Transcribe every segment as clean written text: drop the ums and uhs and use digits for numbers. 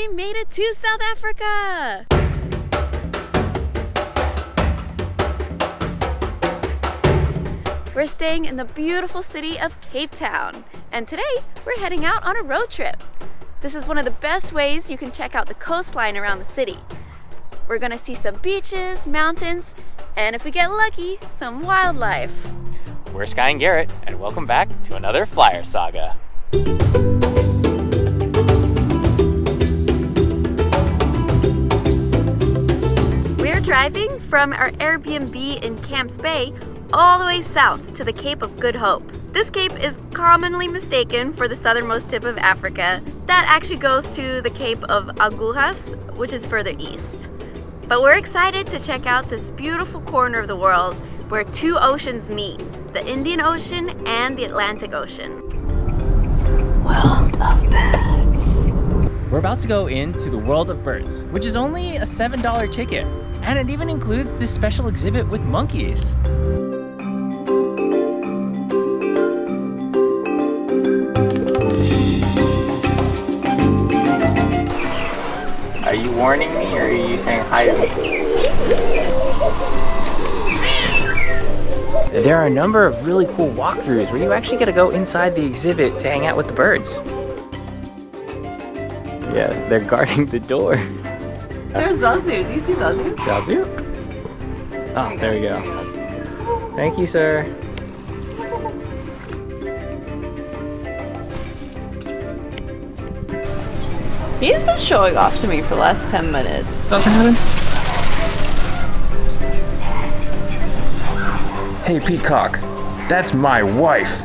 We made it to South Africa! We're staying in the beautiful city of Cape Town, and today we're heading out on a road trip. This is one of the best ways you can check out the coastline around the city. We're gonna see some beaches, mountains, and if we get lucky, some wildlife. We're Sky and Garrett, and welcome back to another Flyer Saga. We're driving from our Airbnb in Camps Bay all the way south to the Cape of Good Hope. This cape is commonly mistaken for the southernmost tip of Africa. That actually goes to the Cape of Agujas, which is further east. But we're excited to check out this beautiful corner of the world where two oceans meet, the Indian Ocean and the Atlantic Ocean. World of Birds. We're about to go into the World of Birds, which is only a $7 ticket. And it even includes this special exhibit with monkeys. Are you warning me or are you saying hi to me? There are a number of really cool walkthroughs where you actually get to go inside the exhibit to hang out with the birds. Yeah, they're guarding the door. There's Zazu. Do you see Zazu? Zazu? Oh, there we go. Thank you, sir. He's been showing off to me for the last 10 minutes. Something happened? Hey, Peacock. That's my wife.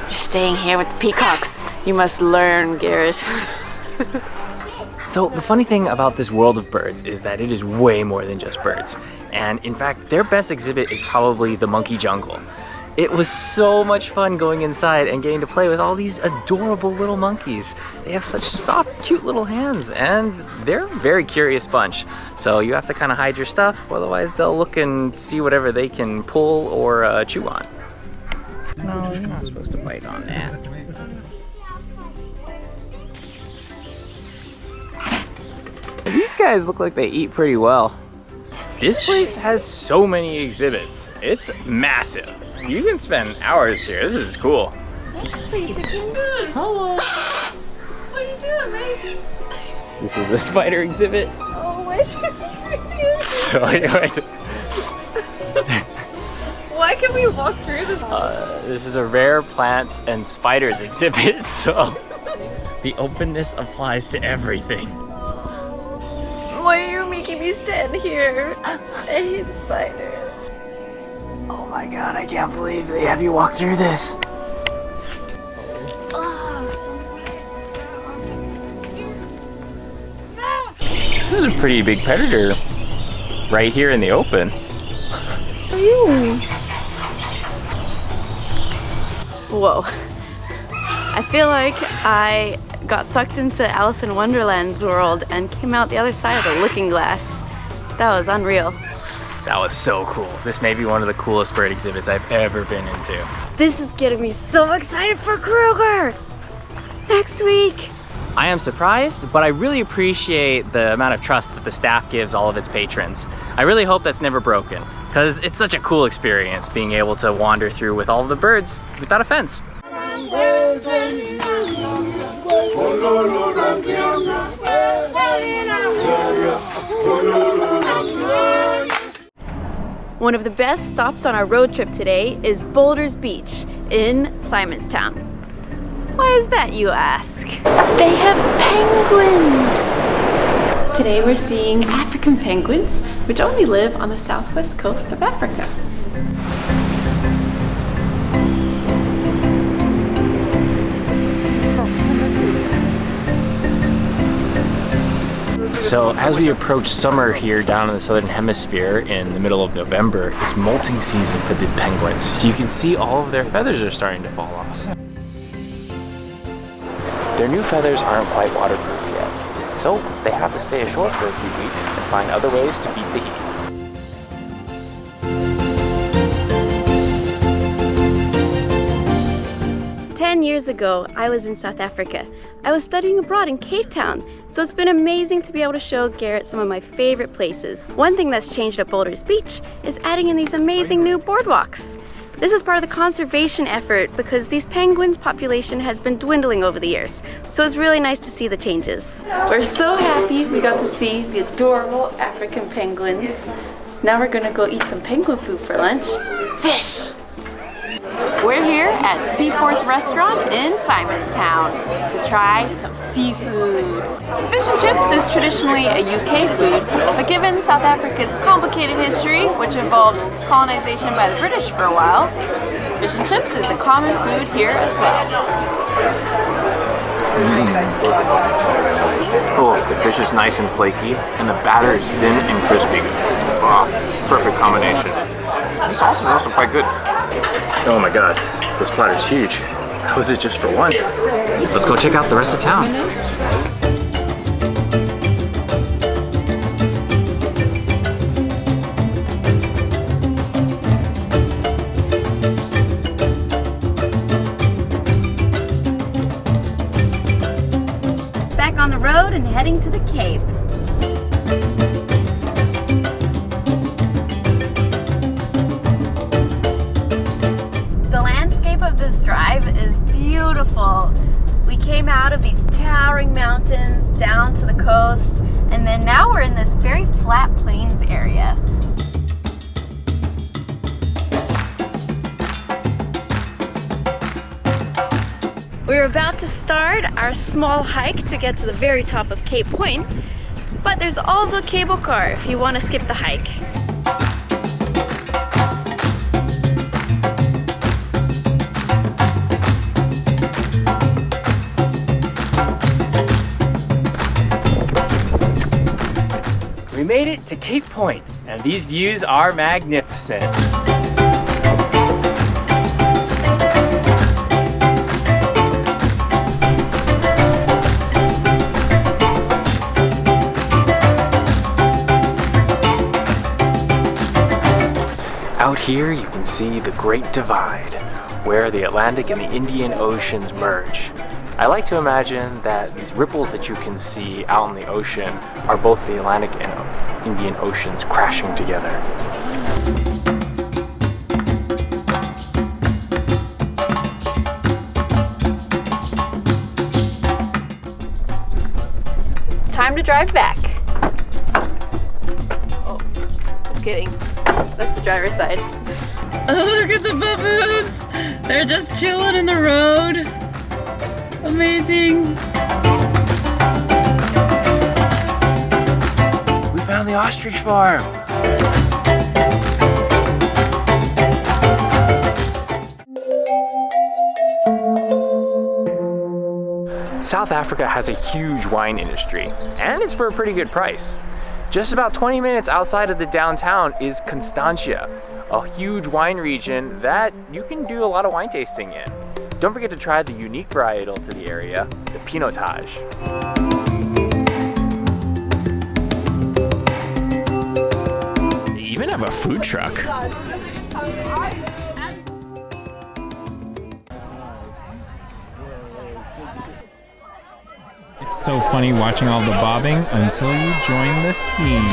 You're staying here with the peacocks. You must learn, Garrett. So the funny thing about this World of Birds is that it is way more than just birds. And in fact, their best exhibit is probably the monkey jungle. It was so much fun going inside and getting to play with all these adorable little monkeys. They have such soft, cute little hands, and they're a very curious bunch. So you have to kind of hide your stuff, otherwise they'll look and see whatever they can pull or chew on. No, you're not supposed to bite on that. These guys look like they eat pretty well. This place has so many exhibits. It's massive. You can spend hours here. This is cool. Hello. What are you doing, baby? This is the spider exhibit. Oh, where's your So anyway, Why can we walk through this? this is a rare plants and spiders exhibit. So the openness applies to everything. Why are you making me stand here? I hate spiders. Oh my god, I can't believe they have you walk through this. Oh, so weird. This is a pretty big predator right here in the open. Whoa. I feel like I got sucked into Alice in Wonderland's world and came out the other side of the looking glass. That was unreal. That was so cool. This may be one of the coolest bird exhibits I've ever been into. This is getting me so excited for Kruger next week. I am surprised, but I really appreciate the amount of trust that the staff gives all of its patrons. I really hope that's never broken, because it's such a cool experience being able to wander through with all of the birds without a fence. One of the best stops on our road trip today is Boulders Beach in Simonstown. Why is that, you ask? They have penguins! Today we're seeing African penguins, which only live on the southwest coast of Africa. So as we approach summer here down in the southern hemisphere in the middle of November, it's molting season for the penguins. So you can see all of their feathers are starting to fall off. Their new feathers aren't quite waterproof yet, so they have to stay ashore for a few weeks and find other ways to beat the heat. 10 years ago, I was in South Africa. I was studying abroad in Cape Town, so it's been amazing to be able to show Garrett some of my favorite places. One thing that's changed at Boulders Beach is adding in these amazing new boardwalks. This is part of the conservation effort because these penguins' population has been dwindling over the years, so it's really nice to see the changes. We're so happy we got to see the adorable African penguins. Now we're gonna go eat some penguin food for lunch. Fish! We're here at Seaforth Restaurant in Simonstown to try some seafood. Fish and chips is traditionally a UK food, but given South Africa's complicated history, which involved colonization by the British for a while, fish and chips is a common food here as well. Oh, the fish is nice and flaky, and the batter is thin and crispy. Wow, perfect combination. The sauce is also quite good. Oh my god, this platter's huge. How is it just for one? Let's go check out the rest of town. Back on the road and heading to the Cape. The landscape of this drive is beautiful. We came out of these towering mountains down to the coast, and then now we're in this very flat plains area. We're about to start our small hike to get to the very top of Cape Point, but there's also a cable car if you want to skip the hike. We made it to Cape Point, and these views are magnificent. Out here you can see the Great Divide, where the Atlantic and the Indian Oceans merge. I like to imagine that these ripples that you can see out in the ocean are both the Atlantic and Indian Oceans crashing together. Time to drive back. Oh, just kidding. That's the driver's side. Oh, look at the baboons! They're just chilling in the road. Amazing. We found the ostrich farm. South Africa has a huge wine industry, and it's for a pretty good price. Just about 20 minutes outside of the downtown is Constantia, a huge wine region that you can do a lot of wine tasting in. Don't forget to try the unique varietal to the area, the Pinotage. They even have a food truck. It's so funny watching all the bobbing until you join the scene.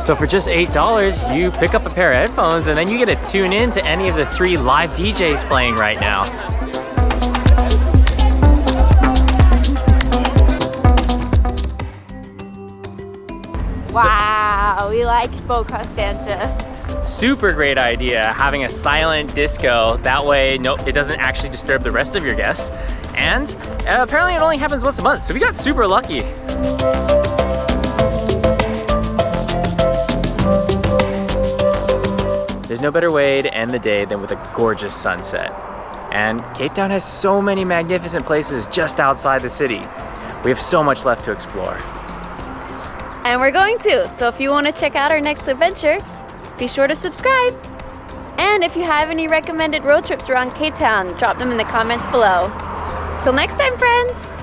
So for just $8, you pick up a pair of headphones and then you get to tune in to any of the 3 live DJs playing right now. Wow, we like Constantia. Super great idea, having a silent disco. That way it doesn't actually disturb the rest of your guests. And apparently it only happens once a month, so we got super lucky. There's no better way to end the day than with a gorgeous sunset. And Cape Town has so many magnificent places just outside the city. We have so much left to explore. And we're going to, so if you want to check out our next adventure, be sure to subscribe. And if you have any recommended road trips around Cape Town, drop them in the comments below. Till next time, friends!